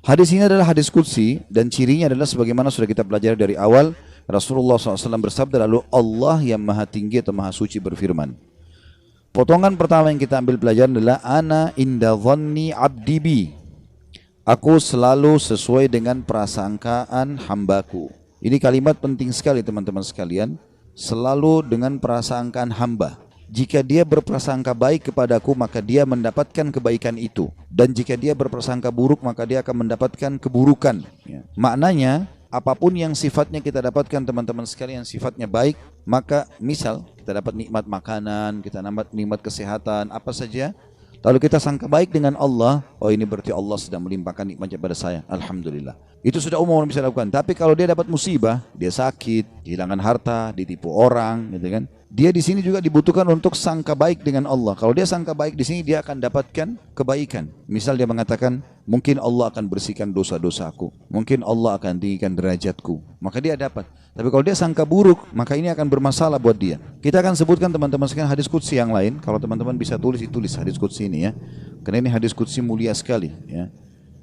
Hadis ini adalah hadis qudsi dan cirinya adalah sebagaimana sudah kita pelajari dari awal. Rasulullah SAW bersabda, lalu Allah yang maha tinggi atau maha suci berfirman. Potongan pertama yang kita ambil pelajaran adalah ana inda dhanni abdi bi. Aku selalu sesuai dengan prasangkaan hambaku. Ini kalimat penting sekali teman-teman sekalian. Selalu dengan prasangkaan hamba. Jika dia berprasangka baik kepadaku, maka dia mendapatkan kebaikan itu. Dan jika dia berprasangka buruk, maka dia akan mendapatkan keburukan. Maknanya, apapun yang sifatnya kita dapatkan teman-teman sekalian, sifatnya baik, maka misal kita dapat nikmat makanan, kita dapat nikmat kesehatan, apa saja. Lalu kita sangka baik dengan Allah, oh ini berarti Allah sedang melimpahkan nikmatnya pada saya. Alhamdulillah. Itu sudah umum orang bisa lakukan. Tapi kalau dia dapat musibah, dia sakit, kehilangan harta, ditipu orang, gitu kan. Dia di sini juga dibutuhkan untuk sangka baik dengan Allah. Kalau dia sangka baik di sini, dia akan dapatkan kebaikan. Misal dia mengatakan, mungkin Allah akan bersihkan dosa-dosaku, mungkin Allah akan tinggikan derajatku, maka dia dapat. Tapi kalau dia sangka buruk, maka ini akan bermasalah buat dia. Kita akan sebutkan teman-teman sekalian hadis qudsi yang lain. Kalau teman-teman bisa tulis, ditulis hadis qudsi ini ya. Karena ini hadis qudsi mulia sekali ya.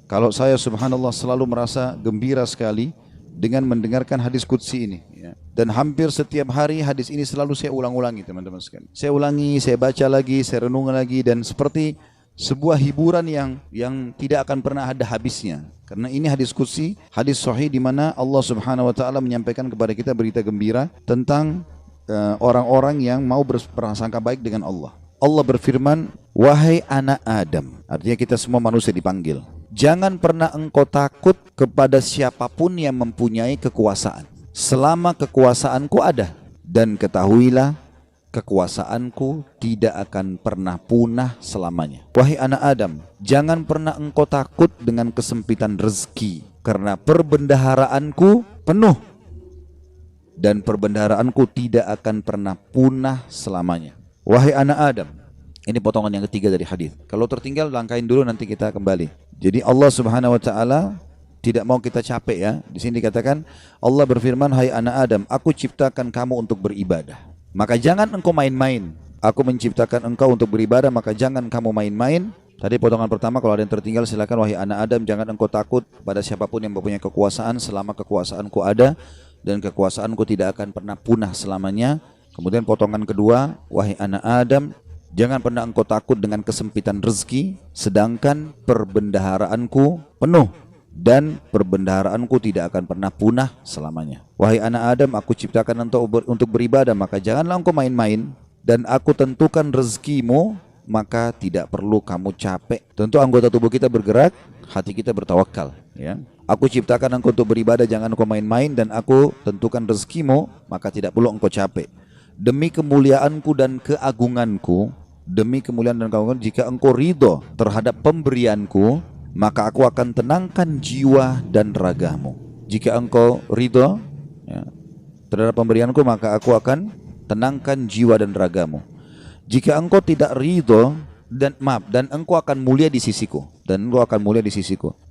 Kalau saya subhanallah selalu merasa gembira sekali dengan mendengarkan hadis qudsi ini ya. Dan hampir setiap hari hadis ini selalu saya ulang-ulangi teman-teman sekalian. Saya ulangi, saya baca lagi, saya renung lagi, dan seperti sebuah hiburan yang tidak akan pernah ada habisnya. Karena ini hadis qudsi, hadis sahih di mana Allah Subhanahu wa taala menyampaikan kepada kita berita gembira tentang orang-orang yang mau berprasangka baik dengan Allah. Allah berfirman, wahai anak Adam, artinya kita semua manusia dipanggil. Jangan pernah engkau takut kepada siapapun yang mempunyai kekuasaan, selama kekuasaanku ada. Dan ketahuilah, kekuasaanku tidak akan pernah punah selamanya. Wahai anak Adam, jangan pernah engkau takut dengan kesempitan rezeki, karena perbendaharaanku penuh. Dan perbendaharaanku tidak akan pernah punah selamanya. Wahai anak Adam, ini potongan yang ketiga dari hadis. Kalau tertinggal langkahin dulu, nanti kita kembali. Jadi Allah Subhanahu wa taala tidak mau kita capek ya. Di sini dikatakan Allah berfirman, hai anak Adam, aku ciptakan kamu untuk beribadah, maka jangan engkau main-main. Aku menciptakan engkau untuk beribadah, maka jangan kamu main-main. Tadi potongan pertama, kalau ada yang tertinggal silakan. Wahai anak Adam, jangan engkau takut pada siapapun yang mempunyai kekuasaan, selama kekuasaanku ada, dan kekuasaanku tidak akan pernah punah selamanya. Kemudian potongan kedua, wahai anak Adam, jangan pernah engkau takut dengan kesempitan rezeki, sedangkan perbendaharaanku penuh, dan perbendaharaanku tidak akan pernah punah selamanya. Wahai anak Adam, aku ciptakan untuk beribadah, maka janganlah engkau main-main. Dan aku tentukan rezekimu, maka tidak perlu kamu capek. Tentu anggota tubuh kita bergerak, hati kita bertawakal ya. Aku ciptakan engkau untuk beribadah, jangan engkau main-main. Dan aku tentukan rezekimu, maka tidak perlu engkau capek. Demi kemuliaanku dan keagunganku, demi kemuliaan dan keagungan, jika engkau ridho terhadap pemberianku, maka aku akan tenangkan jiwa dan ragamu. Jika engkau ridho ya, terhadap pemberianku, maka aku akan tenangkan jiwa dan ragamu. Jika engkau tidak ridho dan engkau akan mulia di sisiku,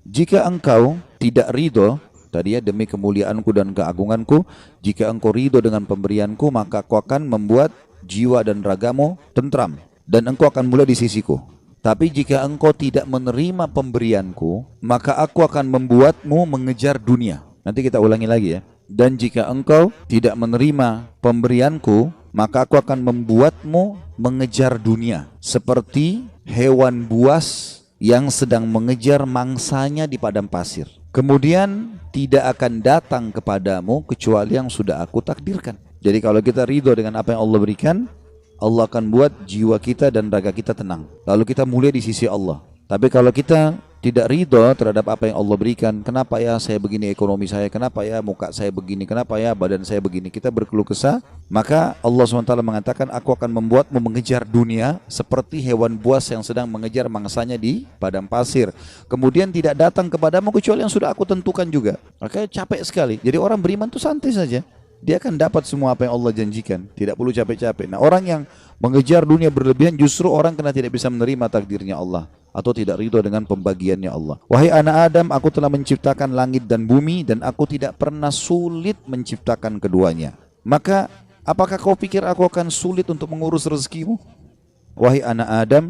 Jika engkau tidak ridho, tadi ya, demi kemuliaanku dan keagunganku, jika engkau ridho dengan pemberianku, maka aku akan membuat jiwa dan ragamu tentram, dan engkau akan mulia di sisiku. Tapi jika engkau tidak menerima pemberianku, maka aku akan membuatmu mengejar dunia. Nanti kita ulangi lagi ya. Dan jika engkau tidak menerima pemberianku, maka aku akan membuatmu mengejar dunia, seperti hewan buas yang sedang mengejar mangsanya di padang pasir. Kemudian tidak akan datang kepadamu kecuali yang sudah aku takdirkan. Jadi kalau kita ridho dengan apa yang Allah berikan, Allah akan buat jiwa kita dan raga kita tenang, lalu kita mulia di sisi Allah. Tapi kalau kita tidak ridho terhadap apa yang Allah berikan, kenapa ya saya begini ekonomi saya, kenapa ya muka saya begini, kenapa ya badan saya begini, kita berkeluh kesah, maka Allah SWT mengatakan, aku akan membuatmu mengejar dunia seperti hewan buas yang sedang mengejar mangsanya di padang pasir. Kemudian tidak datang kepadamu kecuali yang sudah aku tentukan juga. Makanya capek sekali. Jadi orang beriman itu santai saja, dia akan dapat semua apa yang Allah janjikan, tidak perlu capek-capek. Nah, orang yang mengejar dunia berlebihan justru orang karena tidak bisa menerima takdirnya Allah atau tidak ridho dengan pembagiannya Allah. Wahai anak Adam, aku telah menciptakan langit dan bumi, dan aku tidak pernah sulit menciptakan keduanya. Maka apakah kau pikir aku akan sulit untuk mengurus rezekimu? Wahai anak Adam,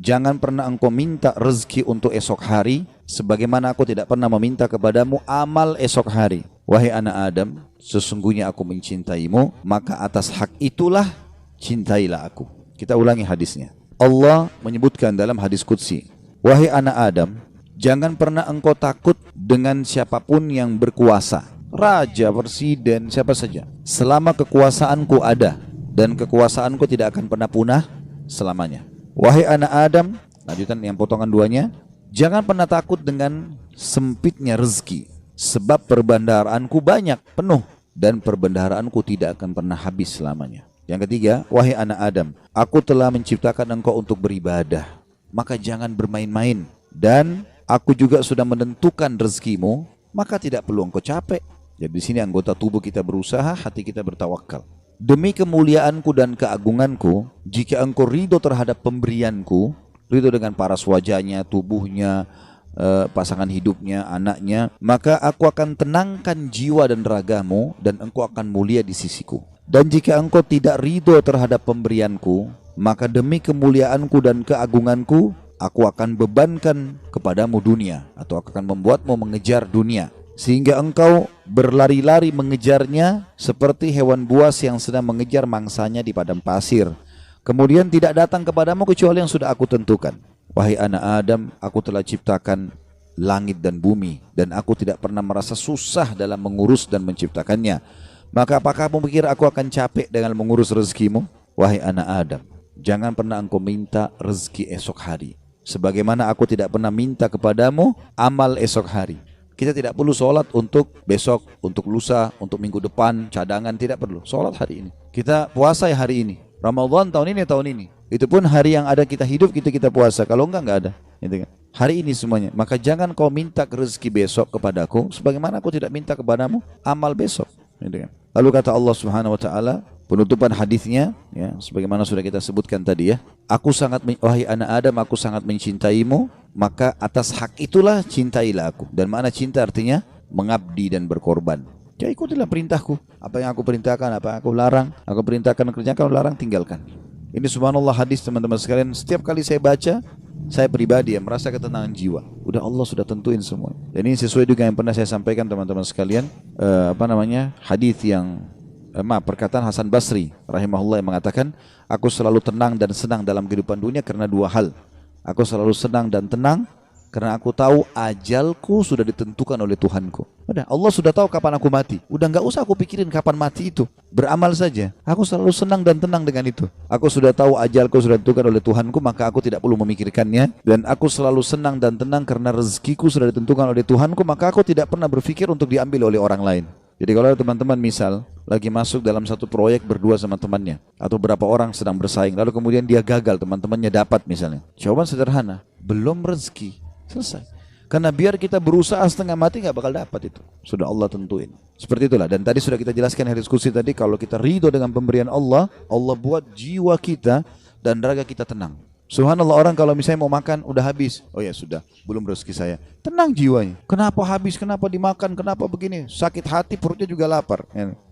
jangan pernah engkau minta rezeki untuk esok hari, sebagaimana aku tidak pernah meminta kepadamu amal esok hari. Wahai anak Adam, sesungguhnya aku mencintaimu, maka atas hak itulah cintailah aku. Kita ulangi hadisnya. Allah menyebutkan dalam hadis qudsi, wahai anak Adam, jangan pernah engkau takut dengan siapapun yang berkuasa, raja, presiden, siapa saja, selama kekuasaanku ada, dan kekuasaanku tidak akan pernah punah selamanya. Wahai anak Adam, lanjutan yang potongan duanya, jangan pernah takut dengan sempitnya rezeki, sebab perbendaharaanku banyak, penuh, dan perbendaharaanku tidak akan pernah habis selamanya. Yang ketiga, wahai anak Adam, aku telah menciptakan engkau untuk beribadah, maka jangan bermain-main, dan aku juga sudah menentukan rezekimu, maka tidak perlu engkau capek. Jadi di sini anggota tubuh kita berusaha, hati kita bertawakal. Demi kemuliaanku dan keagunganku, jika engkau ridho terhadap pemberianku, ridho dengan paras wajahnya, tubuhnya, pasangan hidupnya, anaknya, maka aku akan tenangkan jiwa dan ragamu, dan engkau akan mulia di sisiku. Dan jika engkau tidak ridho terhadap pemberianku, maka demi kemuliaanku dan keagunganku, aku akan bebankan kepadamu dunia, atau akan membuatmu mengejar dunia, sehingga engkau berlari-lari mengejarnya seperti hewan buas yang sedang mengejar mangsanya di padang pasir. Kemudian tidak datang kepadamu kecuali yang sudah aku tentukan. Wahai anak Adam, aku telah ciptakan langit dan bumi, dan aku tidak pernah merasa susah dalam mengurus dan menciptakannya. Maka apakah kamu pikir aku akan capek dengan mengurus rezekimu? Wahai anak Adam, jangan pernah engkau minta rezeki esok hari, sebagaimana aku tidak pernah minta kepadamu amal esok hari. Kita tidak perlu sholat untuk besok, untuk lusa, untuk minggu depan, cadangan, tidak perlu. Sholat hari ini. Kita puasa ya hari ini. Ramadan tahun ini. Itu pun hari yang ada kita hidup, kita puasa. Kalau enggak ada. Gitu kan? Hari ini semuanya. Maka jangan kau minta rezeki besok kepadaku, sebagaimana aku tidak minta kepadamu amal besok. Gitu kan? Lalu kata Allah Subhanahu Wa Taala, penutupan hadisnya, ya, sebagaimana sudah kita sebutkan tadi ya. Wahai anak Adam, aku sangat mencintaimu, maka atas hak itulah cintailah aku. Dan makna cinta artinya mengabdi dan berkorban. Ya ikutilah perintahku. Apa yang aku perintahkan, apa yang aku larang, aku perintahkan kerjakan, larang tinggalkan. Ini subhanallah hadis teman-teman sekalian. Setiap kali saya baca, saya pribadi ya merasa ketenangan jiwa. Udah Allah sudah tentuin semua. Dan ini sesuai dengan yang pernah saya sampaikan teman-teman sekalian. Hadis yang perkataan Hasan Basri rahimahullah yang mengatakan, aku selalu tenang dan senang dalam kehidupan dunia karena dua hal. Aku selalu senang dan tenang karena aku tahu ajalku sudah ditentukan oleh Tuhanku. Udah, Allah sudah tahu kapan aku mati. Udah nggak usah aku pikirin kapan mati itu. Beramal saja. Aku selalu senang dan tenang dengan itu. Aku sudah tahu ajalku sudah ditentukan oleh Tuhanku, maka aku tidak perlu memikirkannya. Dan aku selalu senang dan tenang karena rezekiku sudah ditentukan oleh Tuhanku, maka aku tidak pernah berpikir untuk diambil oleh orang lain. Jadi kalau teman-teman misal lagi masuk dalam satu proyek berdua sama temannya, atau berapa orang sedang bersaing, lalu kemudian dia gagal, teman-temannya dapat misalnya. Jawaban sederhana, belum rezeki, selesai. Karena biar kita berusaha setengah mati nggak bakal dapat itu. Sudah Allah tentuin. Seperti itulah. Dan tadi sudah kita jelaskan di diskusi tadi, kalau kita ridho dengan pemberian Allah, Allah buat jiwa kita dan raga kita tenang. Subhanallah, orang kalau misalnya mau makan udah habis, oh ya sudah, belum rezeki saya, tenang jiwanya. Kenapa habis, kenapa dimakan, kenapa begini, sakit hati, perutnya juga lapar.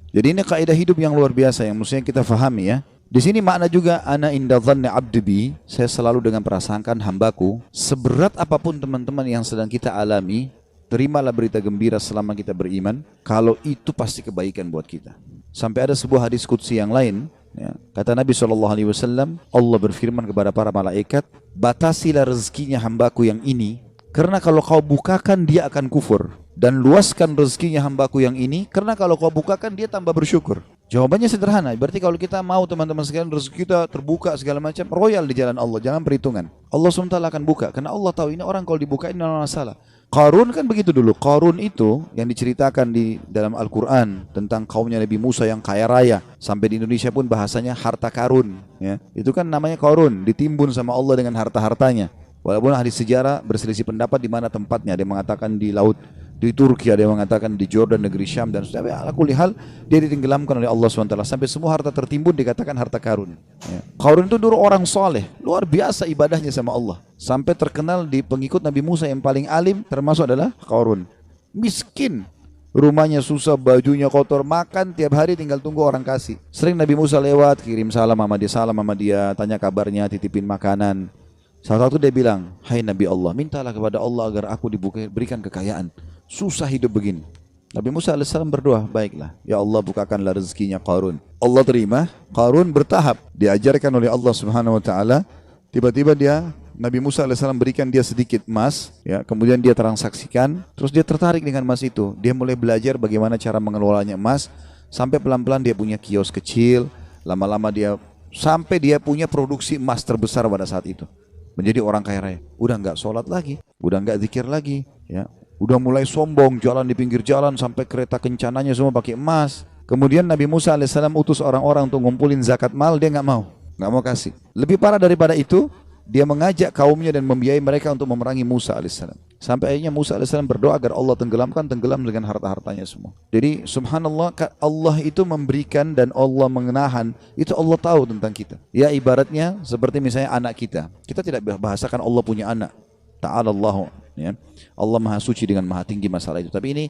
Jadi ini kaidah hidup yang luar biasa yang mestinya kita fahami ya. Di sini makna juga ana inda dhanni abdi bi, saya selalu dengan prasangkaan hambaku. Seberat apapun teman-teman yang sedang kita alami, terimalah berita gembira selama kita beriman, kalau itu pasti kebaikan buat kita. Sampai ada sebuah hadis qudsi yang lain, ya, kata Nabi SAW, Allah berfirman kepada para malaikat, batasilah rezekinya hambaku yang ini, karena kalau kau bukakan dia akan kufur. Dan luaskan rezekinya hambaku yang ini, karena kalau kau bukakan dia tambah bersyukur. Jawabannya sederhana, berarti kalau kita mau teman-teman sekalian rezeki kita terbuka segala macam, royal di jalan Allah, jangan perhitungan. Allah SWT akan buka, karena Allah tahu ini orang kalau dibukain tidak masalah. Qarun kan begitu dulu. Qarun itu yang diceritakan di dalam Al-Quran tentang kaumnya Nabi Musa yang kaya raya, sampai di Indonesia pun bahasanya harta karun ya. Itu kan namanya Qarun, ditimbun sama Allah dengan harta-hartanya. Walaupun ahli sejarah berselisih pendapat di mana tempatnya. Ada yang mengatakan di laut di Turki, ada yang mengatakan di Jordan, negeri Syam dan sebagainya. Ala kulli hal dia ditenggelamkan oleh Allah SWT sampai semua harta tertimbun dikatakan harta karun ya. Qarun itu dulu orang soleh, luar biasa ibadahnya sama Allah, sampai terkenal di pengikut Nabi Musa yang paling alim termasuk adalah Qarun. Miskin, rumahnya susah, bajunya kotor, makan tiap hari tinggal tunggu orang kasih. Sering Nabi Musa lewat, kirim salam sama dia, tanya kabarnya, titipin makanan. Salah satu dia bilang, hai Nabi Allah, mintalah kepada Allah agar aku diberikan kekayaan. Susah hidup begini. Nabi Musa alaihissalam berdoa, baiklah, ya Allah bukakanlah rezekinya Qarun. Allah terima, Qarun bertahap, diajarkan oleh Allah Subhanahu Wa Taala. Tiba-tiba Nabi Musa alaihissalam berikan dia sedikit emas, ya, kemudian dia transaksikan, terus dia tertarik dengan emas itu. Dia mulai belajar bagaimana cara mengelolanya emas, sampai pelan-pelan dia punya kios kecil, lama-lama sampai dia punya produksi emas terbesar pada saat itu. Menjadi orang kaya raya. Udah nggak sholat lagi, udah nggak zikir lagi, ya. Udah mulai sombong, jalan di pinggir jalan sampai kereta kencananya semua pakai emas. Kemudian Nabi Musa alaihissalam utus orang-orang untuk ngumpulin zakat mal, dia nggak mau kasih. Lebih parah daripada itu, dia mengajak kaumnya dan membiayai mereka untuk memerangi Musa alaihissalam. Sampai akhirnya Musa alaihissalam berdoa agar Allah tenggelam dengan harta-hartanya semua. Jadi subhanallah, Allah itu memberikan dan Allah menahan, itu Allah tahu tentang kita. Ya ibaratnya seperti misalnya anak kita. Kita tidak bahasakan Allah punya anak. Ta'ala Allah, ya. Allah maha suci dengan maha tinggi masalah itu. Tapi ini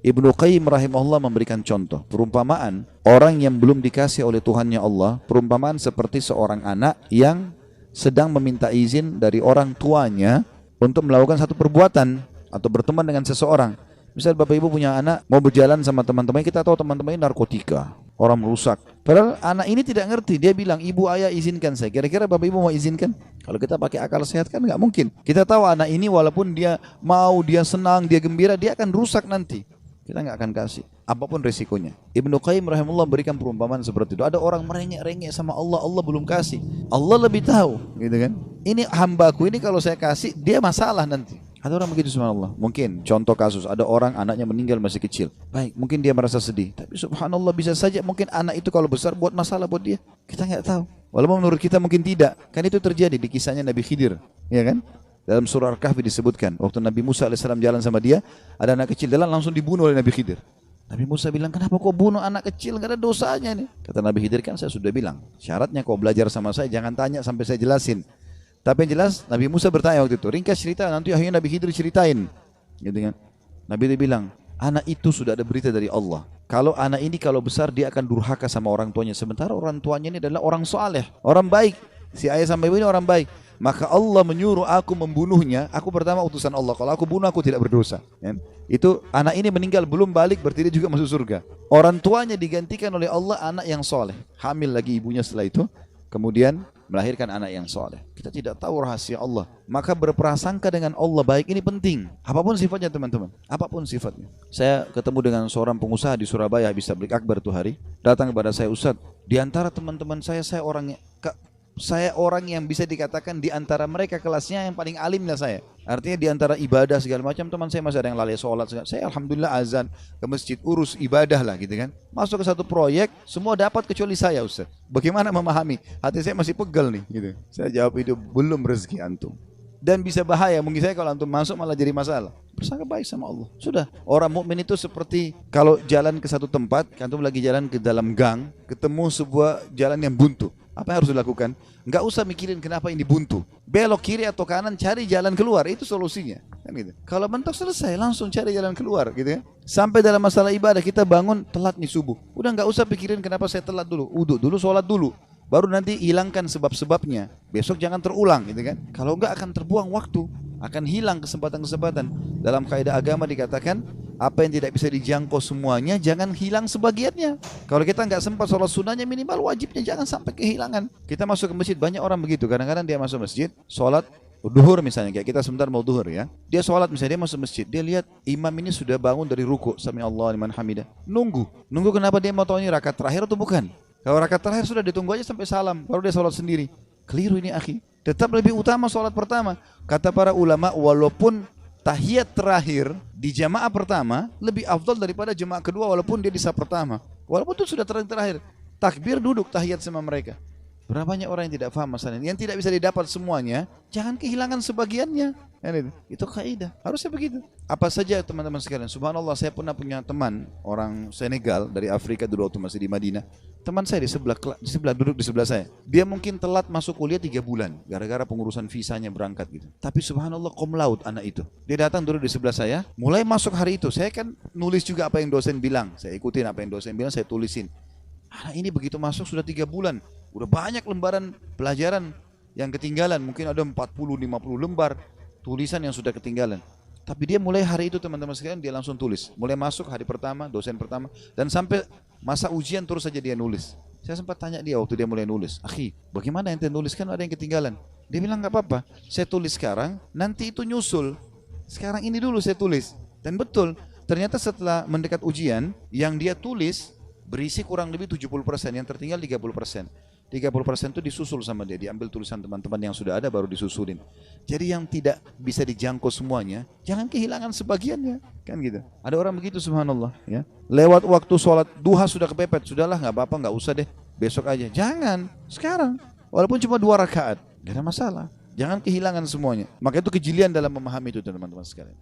Ibnu Qayyim rahimahullah memberikan contoh. Perumpamaan orang yang belum dikasih oleh Tuhannya Allah, perumpamaan seperti seorang anak yang sedang meminta izin dari orang tuanya untuk melakukan satu perbuatan atau berteman dengan seseorang. Misal bapak ibu punya anak mau berjalan sama teman-temannya, kita tahu teman-temannya narkotika, orang merusak. Padahal anak ini tidak ngerti, dia bilang ibu ayah izinkan saya. Kira-kira bapak ibu mau izinkan? Kalau kita pakai akal sehat kan nggak mungkin. Kita tahu anak ini walaupun dia mau, dia senang, dia gembira, dia akan rusak nanti. Kita nggak akan kasih, apapun resikonya. Ibnu Qayyim rahimahullah berikan perumpamaan seperti itu. Ada orang merengek-rengek sama Allah, Allah belum kasih. Allah lebih tahu, gitu kan? Ini hambaku ini kalau saya kasih, dia masalah nanti. Ada orang begitu subhanallah. Mungkin contoh kasus, ada orang anaknya meninggal masih kecil. Baik, mungkin dia merasa sedih. Tapi subhanallah bisa saja mungkin anak itu kalau besar buat masalah buat dia. Kita nggak tahu. Walaupun menurut kita mungkin tidak. Kan itu terjadi di kisahnya Nabi Khidir, ya kan? Dalam surah Al-Kahfi disebutkan, waktu Nabi Musa alaihissalam jalan sama dia, ada anak kecil jalan langsung dibunuh oleh Nabi Khidir. Nabi Musa bilang, kenapa kau bunuh anak kecil? Gak ada dosanya nih. Kata Nabi Khidir, kan saya sudah bilang, syaratnya kau belajar sama saya, jangan tanya sampai saya jelasin. Tapi yang jelas, Nabi Musa bertanya waktu itu, ringkas cerita, nanti akhirnya Nabi Khidir ceritain. Gitu kan? Nabi dia bilang, anak itu sudah ada berita dari Allah. Kalau anak ini kalau besar dia akan durhaka sama orang tuanya. Sementara orang tuanya ini adalah orang soleh, orang baik. Si ayah sampai ibu ini orang baik. Maka Allah menyuruh aku membunuhnya. Aku pertama utusan Allah. Kalau aku bunuh aku tidak berdosa. Itu anak ini meninggal belum balik, berarti dia juga masuk surga. Orang tuanya digantikan oleh Allah anak yang soleh. Hamil lagi ibunya setelah itu. Kemudian melahirkan anak yang soleh. Kita tidak tahu rahasia Allah. Maka berprasangka dengan Allah baik ini penting. Apapun sifatnya teman-teman. Apapun sifatnya. Saya ketemu dengan seorang pengusaha di Surabaya habis tabligh akbar tuh hari. Datang kepada saya, Ustaz, di antara teman-teman saya orang yang bisa dikatakan di antara mereka kelasnya yang paling alimnya saya. Artinya di antara ibadah segala macam teman saya masih ada yang lalai sholat. Saya alhamdulillah azan ke masjid, urus ibadah lah gitu kan. Masuk ke satu proyek semua dapat kecuali saya, Ustaz. Bagaimana memahami? Hati saya masih pegel nih gitu. Saya jawab, itu belum rezeki antum. Dan bisa bahaya, mungkin saya kalau antum masuk malah jadi masalah. Bersangka baik sama Allah. Sudah, orang mukmin itu seperti kalau jalan ke satu tempat, antum lagi jalan ke dalam gang, ketemu sebuah jalan yang buntu. Apa yang harus dilakukan? Enggak usah mikirin kenapa ini buntu. Belok kiri atau kanan, cari jalan keluar, itu solusinya. Kan gitu. Kalau mentok selesai, langsung cari jalan keluar gitu ya. Sampai dalam masalah ibadah, kita bangun telat nih subuh. Udah enggak usah pikirin kenapa saya telat dulu. Wudu dulu, sholat dulu. Baru nanti hilangkan sebab-sebabnya. Besok jangan terulang gitu kan. Kalau enggak akan terbuang waktu, akan hilang kesempatan-kesempatan. Dalam kaidah agama dikatakan, apa yang tidak bisa dijangkau semuanya, jangan hilang sebagiannya. Kalau kita nggak sempat sholat sunnahnya, minimal wajibnya jangan sampai kehilangan. Kita masuk ke masjid, banyak orang begitu. Kadang-kadang dia masuk masjid, sholat duhur misalnya, kayak kita sebentar mau duhur ya. Dia sholat misalnya, dia masuk masjid, dia lihat imam ini sudah bangun dari ruku, sami Allah liman hamidah. Nunggu kenapa dia mau tahu ini rakaat terakhir atau bukan? Kalau rakaat terakhir sudah ditunggu aja sampai salam, baru dia sholat sendiri. Keliru ini akhi. Tetap lebih utama sholat pertama. Kata para ulama, walaupun tahiyat terakhir di jamaah pertama lebih afdal daripada jamaah kedua walaupun dia di saf pertama. Walaupun itu sudah terakhir. Takbir duduk tahiyat sama mereka. Berapa banyak orang yang tidak paham masalah ini. Yang tidak bisa didapat semuanya, jangan kehilangan sebagiannya. Itu kaidah. Harusnya begitu. Apa saja teman-teman sekalian. Subhanallah, saya pernah punya teman orang Senegal dari Afrika dulu waktu masih di Madinah. Teman saya di sebelah duduk di sebelah saya. Dia mungkin telat masuk kuliah 3 bulan gara-gara pengurusan visanya berangkat gitu. Tapi subhanallah cum laude anak itu. Dia datang duduk di sebelah saya. Mulai masuk hari itu, saya kan nulis juga apa yang dosen bilang. Saya ikutin apa yang dosen bilang, saya tulisin. Anak ini begitu masuk sudah 3 bulan. Udah banyak lembaran pelajaran. yang ketinggalan. Mungkin ada 40-50 lembar tulisan yang sudah ketinggalan. Tapi dia mulai hari itu teman-teman sekalian dia langsung tulis. Mulai masuk hari pertama, dosen pertama, dan sampai masa ujian terus saja dia nulis. Saya sempat tanya dia waktu dia mulai nulis, "Akhi, bagaimana ente nulis, kan ada yang ketinggalan?" Dia bilang, "Gak apa-apa, saya tulis sekarang, nanti itu nyusul. Sekarang ini dulu saya tulis." Dan betul, ternyata setelah mendekat ujian, yang dia tulis berisi kurang lebih 70%, yang tertinggal 30%. 30% itu disusul sama dia, diambil tulisan teman-teman yang sudah ada baru disusulin. Jadi yang tidak bisa dijangkau semuanya, jangan kehilangan sebagiannya, kan gitu. Ada orang begitu, subhanallah, ya. Lewat waktu sholat duha sudah kepepet, sudahlah nggak apa-apa, nggak usah deh, besok aja. Jangan, sekarang. Walaupun cuma 2 rakaat, nggak ada masalah. Jangan kehilangan semuanya. Maka itu kejelian dalam memahami itu teman-teman sekalian.